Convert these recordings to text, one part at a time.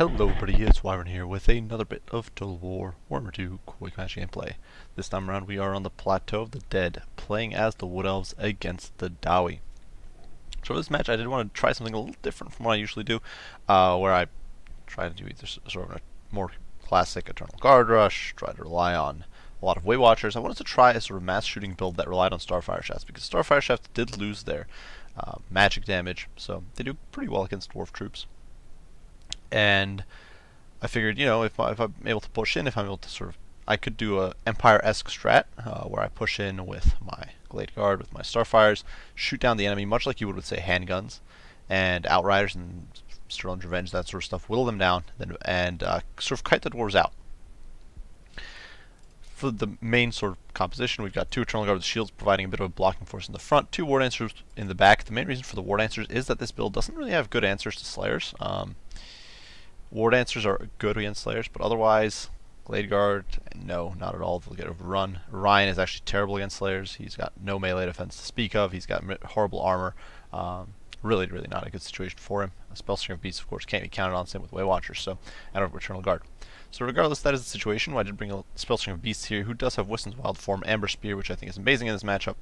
Hello everybody, it's Wyvern here with another bit of Total War Warhammer 2 Quick Match gameplay. This time around we are on the Plateau of the Dead, playing as the Wood Elves against the Dawi. So for this match I did want to try something a little different from what I usually do, where I try to do either sort of a more classic Eternal Guard rush, try to rely on a lot of Weight Watchers. I wanted to try a sort of mass shooting build that relied on Starfire Shafts, because Starfire Shafts did lose their magic damage, so they do pretty well against Dwarf troops. And I figured, you know, if I'm able to push in, if I'm able to sort of, I could do a Empire-esque strat where I push in with my Glade Guard, with my Starfires, shoot down the enemy, much like you would with, say, handguns, and Outriders and Sterling's Revenge, that sort of stuff, whittle them down, and sort of kite the Dwarves out. For the main sort of composition, we've got two Eternal Guard with shields providing a bit of a blocking force in the front, two War Dancers in the back. The main reason for the War Dancers is that this build doesn't really have good answers to Slayers. War Dancers are good against Slayers, but otherwise, Glade Guard, no, not at all. They'll get overrun. Ryan is actually terrible against Slayers. He's got no melee defense to speak of. He's got horrible armor. Really not a good situation for him. A Spellslinger of Beasts, of course, can't be counted on, same with Weight Watchers, so out of Eternal Guard. So regardless, that is the situation. I did bring a Spellslinger of Beasts here, who does have Wisdom's Wild Form, Amber Spear, which I think is amazing in this matchup,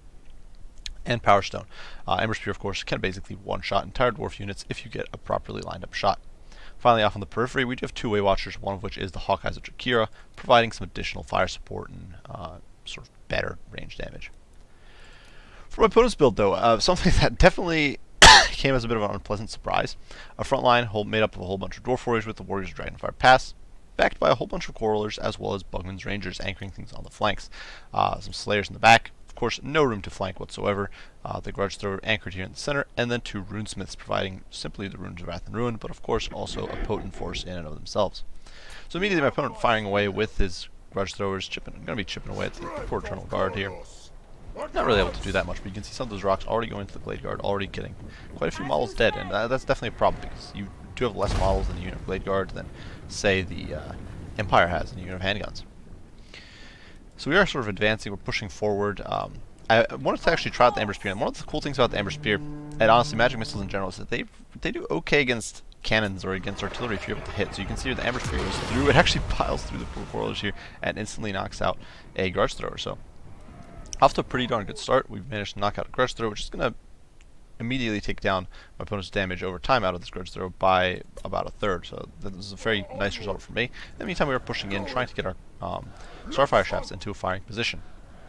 and Power Stone. Amber Spear, of course, can basically one-shot entire Dwarf units if you get a properly lined-up shot. Finally, off on the periphery, we do have two Weight Watchers, one of which is the Hawkeyes of Jakira, providing some additional fire support and sort of better range damage. For my opponent's build, though, something that definitely came as a bit of an unpleasant surprise. A front line made up of a whole bunch of Dwarf Warriors with the Warriors of Dragonfire Pass, backed by a whole bunch of Quarrelers, as well as Bugman's Rangers anchoring things on the flanks. Some Slayers in the back. Of course, no room to flank whatsoever. The Grudge Thrower anchored here in the center, and then two Runesmiths providing simply the Runes of Wrath and Ruin, but of course also a potent force in and of themselves. So immediately my opponent firing away with his Grudge Throwers, going to be chipping away at the poor Eternal Guard here. Not really able to do that much, but you can see some of those rocks already going to the Glade Guard, already getting quite a few models dead, and that's definitely a problem, because you do have less models in the unit of Glade Guard than, say, the Empire has in the unit of handguns. So we are sort of advancing, we're pushing forward. I wanted to actually try out the Amber Spear, and one of the cool things about the Amber Spear, and honestly magic missiles in general, is that they do okay against cannons or against artillery if you're able to hit. So you can see here the Amber Spear goes through, it actually piles through the poor Quarrelers here, and instantly knocks out a Grudge Thrower. So off to a pretty darn good start. We've managed to knock out a Grudge Thrower, which is going to immediately take down my opponent's damage over time out of this Grudge Thrower by about a third. So that was a very nice result for me. In the meantime, we were pushing in, trying to get our Starfire Shafts into a firing position.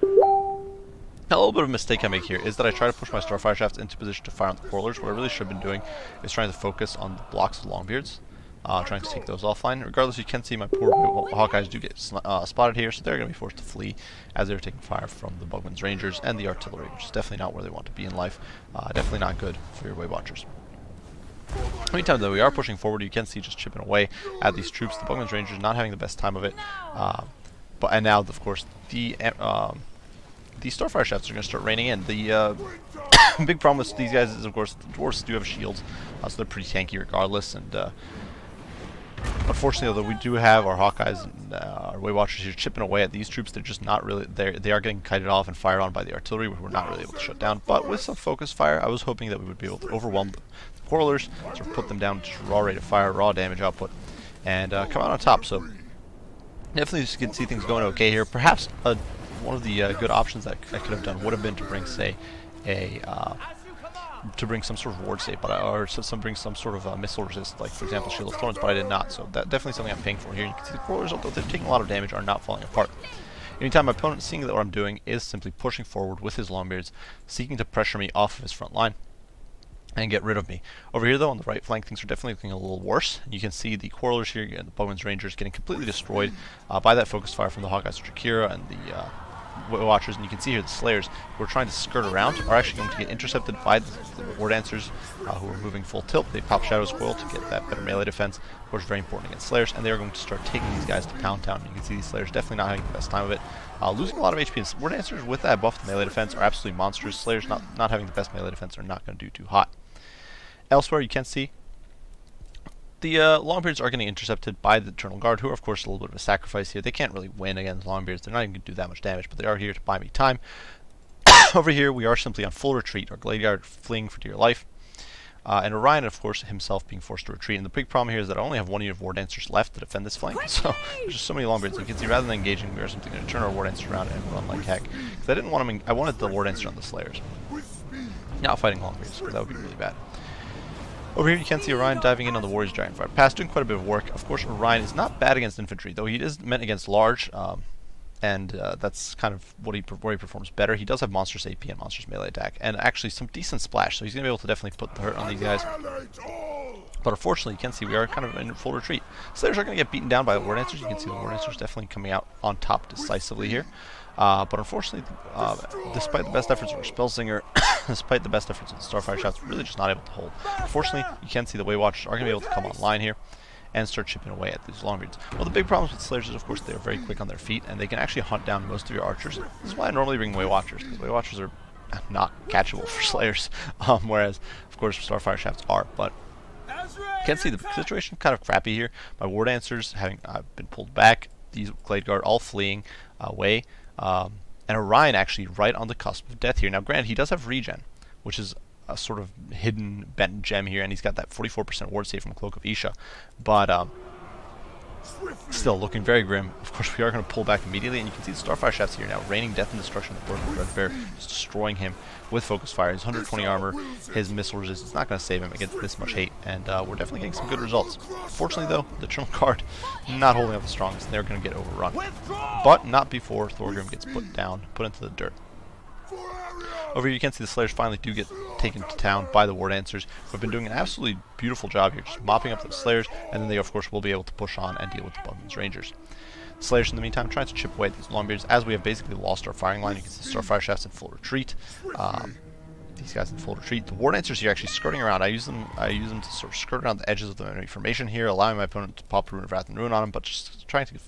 Now, a little bit of a mistake I make here is that I try to push my Starfire Shafts into position to fire on the Quarrelers. What I really should have been doing is trying to focus on the blocks of Longbeards, trying to take those offline. Regardless, you can see my poor Hawkeyes do get spotted here, so they're going to be forced to flee as they're taking fire from the Bugman's Rangers and the artillery, which is definitely not where they want to be in life. Definitely not good for your Weight Watchers. Meantime, though, we are pushing forward. You can see just chipping away at these troops. The Bugman's Rangers not having the best time of it, and now, of course, the Starfire Shafts are going to start raining in. The big problem with these guys is, of course, the Dwarves do have shields, so they're pretty tanky regardless. And unfortunately, although we do have our Hawkeyes and our Weight Watchers here chipping away at these troops, they're just not really. They are getting kited off and fired on by the artillery, which we're not really able to shut down. But with some focus fire, I was hoping that we would be able to overwhelm the Quarrelers, sort of put them down to just raw rate of fire, raw damage output, and come out on top. So definitely just can see things going okay here. Perhaps one of the good options that I could have done would have been to bring, say, to bring some sort of ward save, or bring some sort of missile resist, like for example Shield of Thorns, but I did not. So that definitely something I'm paying for here. You can see the Quarrelers, although they're taking a lot of damage, are not falling apart. Anytime my opponent, seeing that what I'm doing is simply pushing forward with his Longbeards, seeking to pressure me off of his front line and get rid of me. Over here, though, on the right flank, things are definitely looking a little worse. You can see the Quarrelers here and the Bugman's Rangers getting completely destroyed by that focus fire from the Hawkeyes of Jakira and the Weight Watchers, and you can see here the Slayers who are trying to skirt around are actually going to get intercepted by the War Dancers who are moving full tilt. They pop Shadow Spoil to get that better melee defense, of course very important against Slayers, and they are going to start taking these guys to Pound Town. You can see these Slayers definitely not having the best time of it, losing a lot of HP, and War Dancers with that buff to melee defense are absolutely monstrous. Slayers not having the best melee defense are not going to do too hot. Elsewhere, you can see the Longbeards are getting intercepted by the Eternal Guard, who are, of course, a little bit of a sacrifice here. They can't really win against Longbeards. They're not even going to do that much damage, but they are here to buy me time. Over here, we are simply on full retreat. Our Glade Guard fleeing for dear life. And Orion, of course, himself being forced to retreat. And the big problem here is that I only have one unit of War Dancers left to defend this flank. So there's just so many Longbeards. You can see, rather than engaging, we are simply going to turn our War Dancers around and run like heck. Because I didn't want them. I wanted the War Dancers on the Slayers, not fighting Longbeards, because that would be really bad. Over here you can see Orion diving in on the Warriors Giant Fire Pass, doing quite a bit of work. Of course, Orion is not bad against infantry, though he is meant against large, and that's kind of where he performs better. He does have monstrous AP and monstrous melee attack, and actually some decent splash, so he's going to be able to definitely put the hurt on these guys. But unfortunately, you can see we are kind of in full retreat. Slayers are going to get beaten down by the War Dancers. You can see the War Dancers definitely coming out on top decisively here. But unfortunately, despite the best efforts of our Spellsinger, despite the best efforts of the Starfire Shafts, we're really just not able to hold. Unfortunately, you can see the Way Watchers are going to be able to come online here and start chipping away at these Longbeards. Well, the big problems with Slayers is, of course, they're very quick on their feet, and they can actually hunt down most of your archers. This is why I normally bring Way Watchers, because Way Watchers are not catchable for Slayers, whereas, of course, Starfire Shafts are. But you can see the situation kind of crappy here. My War Dancers having been pulled back, these Glade Guard all fleeing away, and Orion actually right on the cusp of death here. Now, granted, he does have regen, which is a sort of hidden bent gem here, and he's got that 44% ward save from Cloak of Isha, but still looking very grim. Of course, we are going to pull back immediately, and you can see the Starfire Shafts here now raining death and destruction on the board. Red Bear just destroying him with focus fire. His 120 armor, his missile resistance, not going to save him against this much hate, and we're definitely getting some good results. Fortunately, though, the Eternal Guard not holding up the strongest, and they're going to get overrun, but not before Thorgrim gets put into the dirt. Over here you can see the Slayers finally do get taken to town by the War Dancers, who have been doing an absolutely beautiful job here, just mopping up the Slayers, and then they of course will be able to push on and deal with the Bumpkins Rangers. The Slayers in the meantime trying to chip away at these Longbeards, as we have basically lost our firing line. You can see Starfire Shafts in full retreat. These guys in full retreat. The War Dancers here actually skirting around. I use them to sort of skirt around the edges of the enemy formation here, allowing my opponent to pop Rune of Wrath and Ruin on them, but just trying to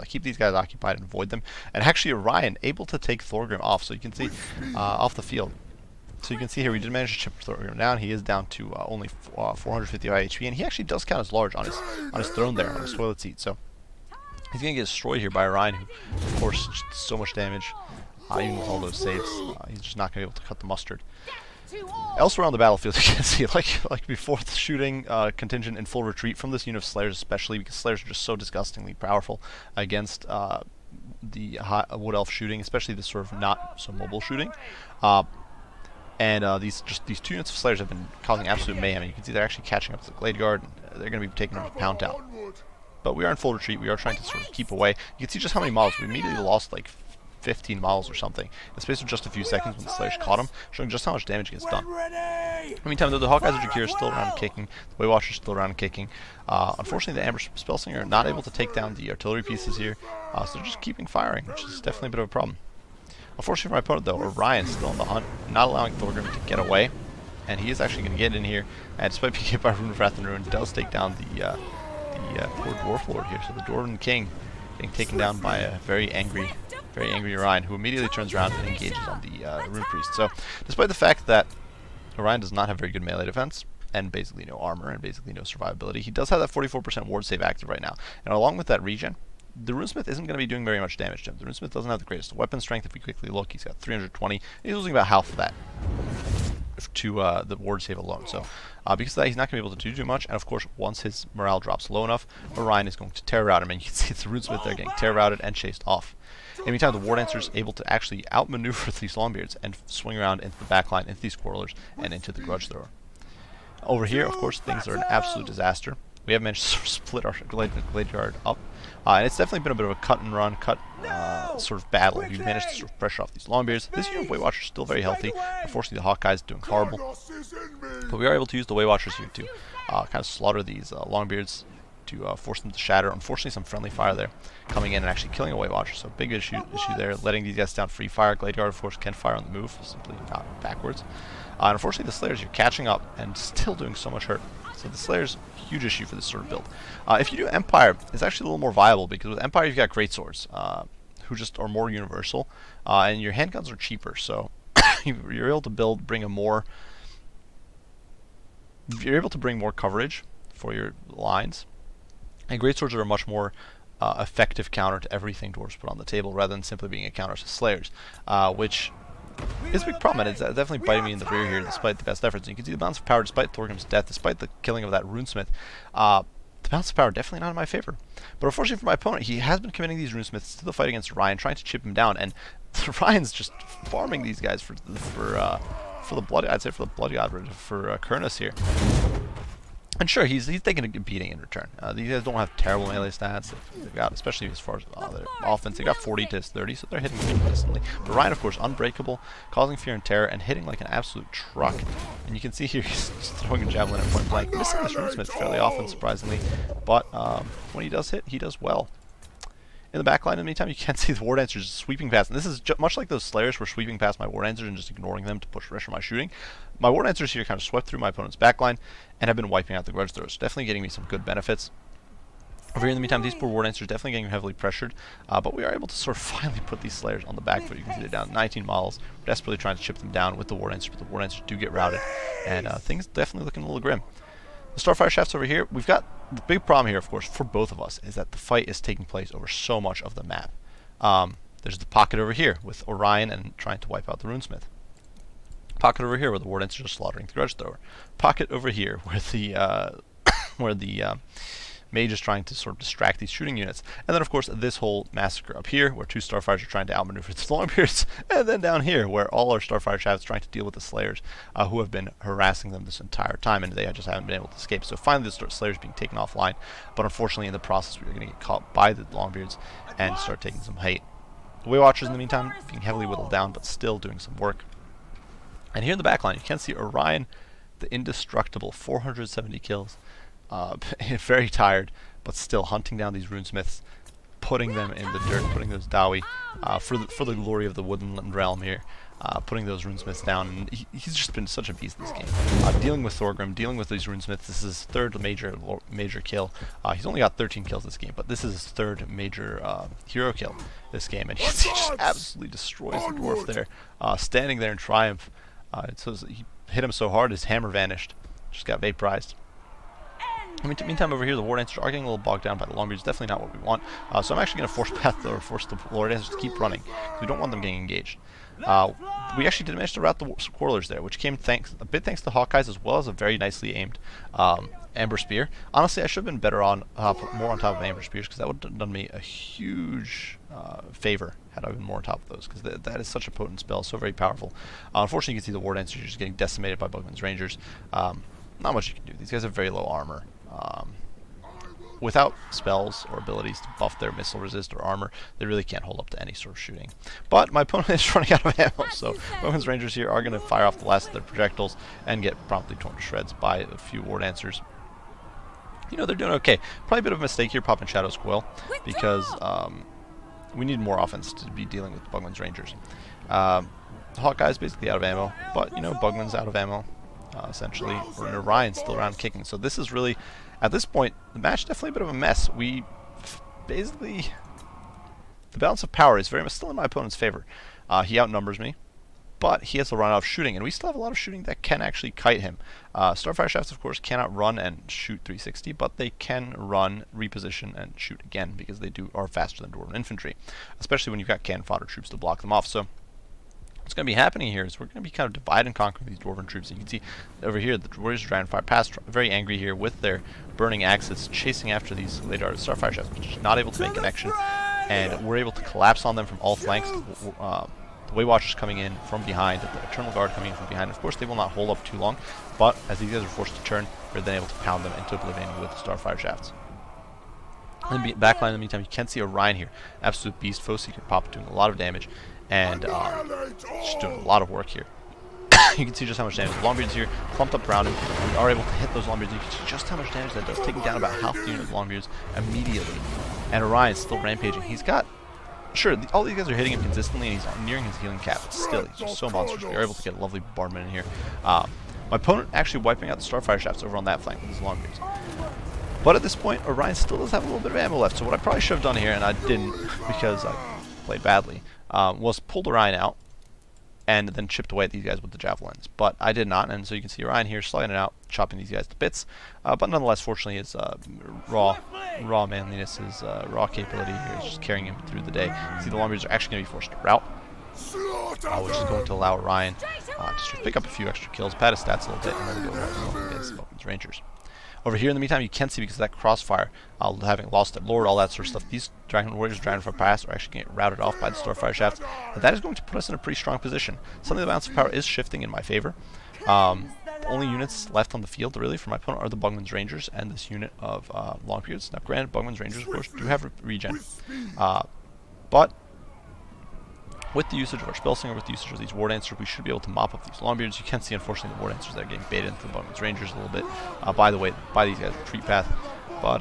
keep these guys occupied and avoid them. And actually Orion able to take Thorgrim off, so you can see off the field. So you can see here we did manage to chip Thorgrim down. He is down to only 455 HP, and he actually does count as large on his throne there, on his toilet seat. So he's going to get destroyed here by Orion, who of course just does so much damage. Even with all those saves, he's just not going to be able to cut the mustard. Elsewhere on the battlefield, you can see, like before, the shooting contingent in full retreat from this unit of Slayers, especially because Slayers are just so disgustingly powerful against the Wood Elf shooting, especially this sort of not so mobile shooting. And these two units of Slayers have been causing absolute mayhem. And you can see they're actually catching up to the Glade Guard, and they're going to be taking them to Pound Town. But we are in full retreat. We are trying to sort of keep away. You can see just how many models we immediately lost, like 15 models or something in the space of just a few seconds when the Slayers caught him, showing just how much damage gets done. In the meantime, though, the Hawkeyes of Jakir are still around and kicking, the Way Watchers still around and kicking. Unfortunately, the Amber Spellsinger are not able to take down the artillery pieces here, so they're just keeping firing, which is definitely a bit of a problem. Unfortunately for my opponent, though, Orion's still on the hunt, not allowing Thorgrim to get away, and he is actually going to get in here, and despite being hit by Rune of Wrath and Ruin, does take down the poor Dwarf Lord here. So the Dwarven King getting taken down by a very angry Orion, who immediately turns around and engages on the Rune Priest. So, despite the fact that Orion does not have very good melee defense, and basically no armor, and basically no survivability, he does have that 44% ward save active right now. And along with that regen, the Runesmith isn't going to be doing very much damage to him. The Runesmith doesn't have the greatest weapon strength. If we quickly look, he's got 320. He's losing about half of that to the ward save alone. So because of that, he's not going to be able to do too much. And of course, once his morale drops low enough, Orion is going to terror rout him. And you can see it's the Runesmith there getting terror routed and chased off. In the meantime, the War Dancer is able to actually outmaneuver these Longbeards and swing around into the backline, into these Quarrelers, and into the Grudge Thrower. Over here, of course, things are an absolute disaster. We have managed to sort of split our Glade Guard up, and it's definitely been a bit of a cut and run, sort of battle. We've managed to sort of pressure off these Longbeards. This unit of Way Watchers is still very healthy. Unfortunately, the Hawkeye's doing horrible, but we are able to use the Way Watchers here to kind of slaughter these Longbeards, to force them to shatter. Unfortunately, some friendly fire there coming in and actually killing a Way Watcher, so big issue there, letting these guys down free fire. Glade Guard, of course, can fire on the move, simply not backwards. And unfortunately, the Slayers are catching up and still doing so much hurt. So the Slayers, huge issue for this sort of build. If you do Empire, it's actually a little more viable, because with Empire you've got greatswords, who just are more universal, and your handguns are cheaper, so you're able to bring more coverage for your lines. And greatswords are a much more effective counter to everything Dwarves put on the table, rather than simply being a counter to Slayers, which is a big problem, and it's definitely biting me in the rear here despite the best efforts. And you can see the balance of power despite Thorgrim's death, despite the killing of that runesmith. The balance of power definitely not in my favor. But unfortunately for my opponent, he has been committing these runesmiths to the fight against Ryan, trying to chip him down, and Ryan's just farming these guys for the blood. I'd say for the blood god for Kurnus here. And sure, he's taking a beating in return. These guys don't have terrible melee stats. They've got, especially as far as their offense, they got 40 to 30, so they're hitting pretty consistently. But Ryan, of course, unbreakable, causing fear and terror, and hitting like an absolute truck. And you can see here he's just throwing a javelin at point blank, missing this runesmith fairly often, surprisingly. But when he does hit, he does well. In the back line, in the meantime, you can see the War Dancers sweeping past. And this is much like those Slayers were sweeping past my War Dancers and just ignoring them to push pressure my shooting. My War Dancers here kind of swept through my opponent's back line and have been wiping out the grudge throwers. Definitely getting me some good benefits. Over here in the meantime, these poor War Dancers definitely getting heavily pressured. But we are able to sort of finally put these Slayers on the back foot. You can see they're down 19 models. We're desperately trying to chip them down with the War Dancers, but the War Dancers do get routed. And things definitely looking a little grim. The Starfire Shafts over here, we've got the big problem here, of course, for both of us, is that the fight is taking place over so much of the map. There's the pocket over here with Orion and trying to wipe out the Runesmith. Pocket over here where the War Dancers are slaughtering the Grudge Thrower. Pocket over here where the Mage is trying to sort of distract these shooting units. And then, of course, this whole massacre up here where two Starfires are trying to outmaneuver the Longbeards. And then down here where all our Starfire Shafts trying to deal with the Slayers who have been harassing them this entire time, and they just haven't been able to escape. So finally the Slayers being taken offline. But unfortunately in the process we are going to get caught by the Longbeards and start taking some hate. The Way Watchers in the meantime being heavily whittled down but still doing some work. And here in the back line you can see Orion, the indestructible, 470 kills. Very tired, but still hunting down these runesmiths, putting them in the dirt, putting those Dawi for the glory of the Woodland realm here, putting those runesmiths down. And he's just been such a beast this game. Dealing with Thorgrim, dealing with these runesmiths. This is his third major kill. He's only got 13 kills this game, but this is his third major hero kill this game, and he just absolutely destroys the dwarf there, standing there in triumph. So he hit him so hard his hammer vanished, just got vaporized. Meantime, over here, the War Dancers are getting a little bogged down by the Longbeards. Definitely not what we want. So I'm actually going to force the War Dancers to keep running. We don't want them getting engaged. We actually did manage to rout the Quarrelers there, which came a bit thanks to Hawkeyes as well as a very nicely aimed Amber Spear. Honestly, I should have been better on more on top of Amber Spears, because that would have done me a huge favor had I been more on top of those, because that is such a potent spell, so very powerful. Unfortunately, you can see the War Dancers just getting decimated by Bugman's Rangers. Not much you can do. These guys have very low armor. Without spells or abilities to buff their missile resist or armor, they really can't hold up to any sort of shooting. But my opponent is running out of ammo, so Bowman's Rangers here are going to fire off the last of their projectiles and get promptly torn to shreds by a few War Dancers. You know, they're doing okay. Probably a bit of a mistake here popping Shadow's Coil, because we need more offense to be dealing with Bugman's Rangers. Hawkeye's basically out of ammo, but, you know, Bugman's out of ammo. Essentially, or Orion's still around kicking. So this is really, at this point, the match definitely a bit of a mess. We basically, the balance of power is very much still in my opponent's favor. He outnumbers me, but he has to run out of shooting, and we still have a lot of shooting that can actually kite him. Starfire Shafts, of course, cannot run and shoot 360, but they can run, reposition, and shoot again, because they are faster than Dwarven Infantry, especially when you've got cannon fodder troops to block them off. So what's going to be happening here is we're going to be kind of divide and conquer these Dwarven troops. You can see over here the Warriors are trying to fire past, very angry here with their burning axes, chasing after these late Starfire Shafts, which is not able to make connection, and we're able to collapse on them from all flanks. The Way Watchers coming in from behind, the Eternal Guard coming in from behind. Of course, they will not hold up too long, but as these guys are forced to turn, we're then able to pound them into oblivion with the Starfire Shafts. In the backline, in the meantime, you can see Orion here, absolute beast, foe seeker pop, doing a lot of damage, and just doing a lot of work here. You can see just how much damage. The Longbeards here clumped up around him. We are able to hit those Longbeards. You can see just how much damage that does, taking down about half the unit of Longbeards immediately. And Orion's still rampaging. He's got, sure, all these guys are hitting him consistently, and he's nearing his healing cap, but still, he's just so monstrous. We are able to get a lovely bombardment in here. My opponent actually wiping out the Starfire Shafts over on that flank with his Longbeards. But at this point, Orion still does have a little bit of ammo left, so what I probably should have done here, and I didn't because I played badly, was pulled Orion out and then chipped away at these guys with the javelins. But I did not, and so you can see Orion here sliding it out, chopping these guys to bits. But nonetheless, fortunately, his raw manliness, his raw capability here is just carrying him through the day. You see the Longbeards are actually going to be forced to rout. which is going to allow Orion to sort of pick up a few extra kills, pad his stats a little bit, and really go well against Bowman's Rangers. Over here in the meantime, you can see because of that crossfire, having lost their lord, all that sort of stuff, these Dragon Warriors, Dragonfire Pass, are actually getting routed off by the Starfire Shafts. And that is going to put us in a pretty strong position. Suddenly the balance of power is shifting in my favor. Only units left on the field, really, for my opponent are the Bugman's Rangers and this unit of Longbeards. Now, granted, Bugman's Rangers, of course, do have regen. But with the usage of our Spellslinger, with the usage of these War Dancers, we should be able to mop up these Longbeards. You can see, unfortunately, the War Dancers that are getting baited into the Bugman's Rangers a little bit, by the way, by these guys' retreat path. But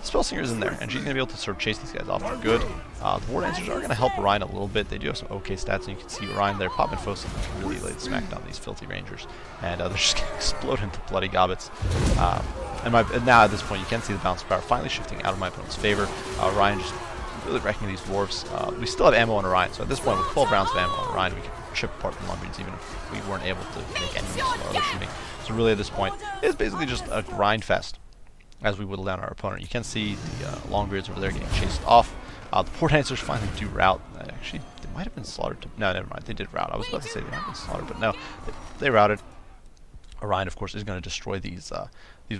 Spellslinger is in there, and she's going to be able to sort of chase these guys off for good. The War Dancers are going to help Orion a little bit. They do have some okay stats, and you can see Orion there popping Fosin to really lay the smack down these filthy Rangers. And they're just going to explode into bloody gobbets. And now at this point, you can see the balance of power finally shifting out of my opponent's favor. Orion just really wrecking these Dwarves. We still have ammo on Orion, so at this point, with 12 rounds of ammo on Orion, we can chip apart the Longbeards even if we weren't able to make any use of our other shooting. So really at this point, it's basically just a grind fest as we whittle down our opponent. You can see the Longbeards over there getting chased off. The War Dancers finally do rout. Actually, they might have been slaughtered. No, never mind. They did rout. I was about to say they might have been slaughtered, but no, they routed. Orion, of course, is going to destroy these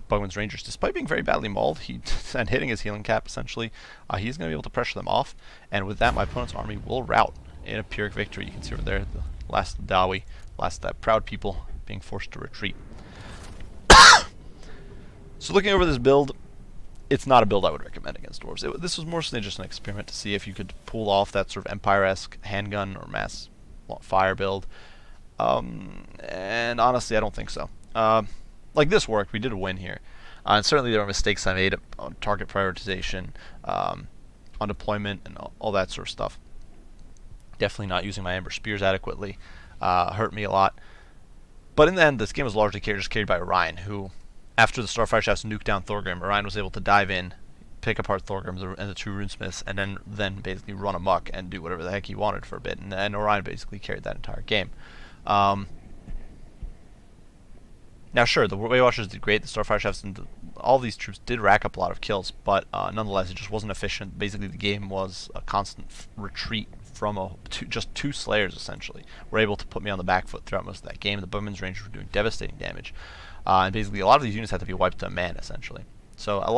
Bugman's Rangers, despite being very badly mauled. And hitting his healing cap, essentially, he's going to be able to pressure them off. And with that, my opponent's army will rout in a Pyrrhic victory. You can see over there the last of Dawi, last of that proud people being forced to retreat. So looking over this build, it's not a build I would recommend against Dwarves. This was mostly just an experiment to see if you could pull off that sort of Empire-esque handgun or mass fire build. And honestly, I don't think so. Like, this worked. We did a win here. And certainly there were mistakes I made on target prioritization, on deployment, and all that sort of stuff. Definitely not using my Amber Spears adequately hurt me a lot. But in the end, this game was largely carried by Orion, who, after the Starfire Shafts nuked down Thorgrim, Orion was able to dive in, pick apart Thorgrim and the two runesmiths, and then basically run amok and do whatever the heck he wanted for a bit. And Orion basically carried that entire game. Now, sure, the Weight Watchers did great. The Starfire Shafts and all these troops did rack up a lot of kills, but nonetheless, it just wasn't efficient. Basically, the game was a constant retreat from just two Slayers, essentially. Were able to put me on the back foot throughout most of that game. The Bugman's Rangers were doing devastating damage. And basically, a lot of these units had to be wiped to a man, essentially. So I'm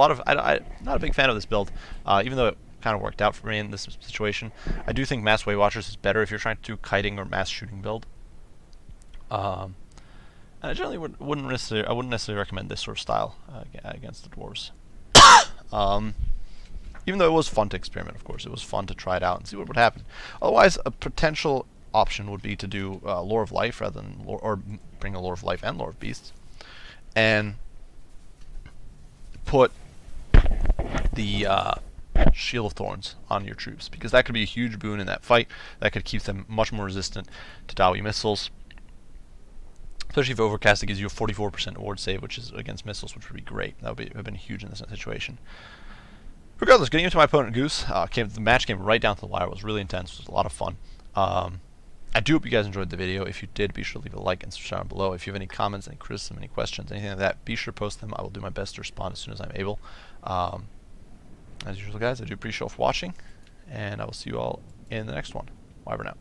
not a big fan of this build, even though it kind of worked out for me in this situation. I do think Mass Weight Watchers is better if you're trying to do kiting or mass shooting build. And I generally wouldn't necessarily recommend this sort of style against the Dwarves. Even though it was fun to experiment, of course. It was fun to try it out and see what would happen. Otherwise, a potential option would be to do Lore of Life rather than or bring a Lore of Life and Lore of Beasts, and put the Shield of Thorns on your troops, because that could be a huge boon in that fight. That could keep them much more resistant to Dawi missiles. Especially if Overcast, it gives you a 44% ward save, which is against missiles, which would be great. That would have been huge in this situation. Regardless, getting into my opponent Goose, the match came right down to the wire. It was really intense. It was a lot of fun. I do hope you guys enjoyed the video. If you did, be sure to leave a like and subscribe down below. If you have any comments, any criticism, any questions, anything like that, be sure to post them. I will do my best to respond as soon as I'm able. As usual, guys, I do appreciate you all for watching, and I will see you all in the next one. Bye for now.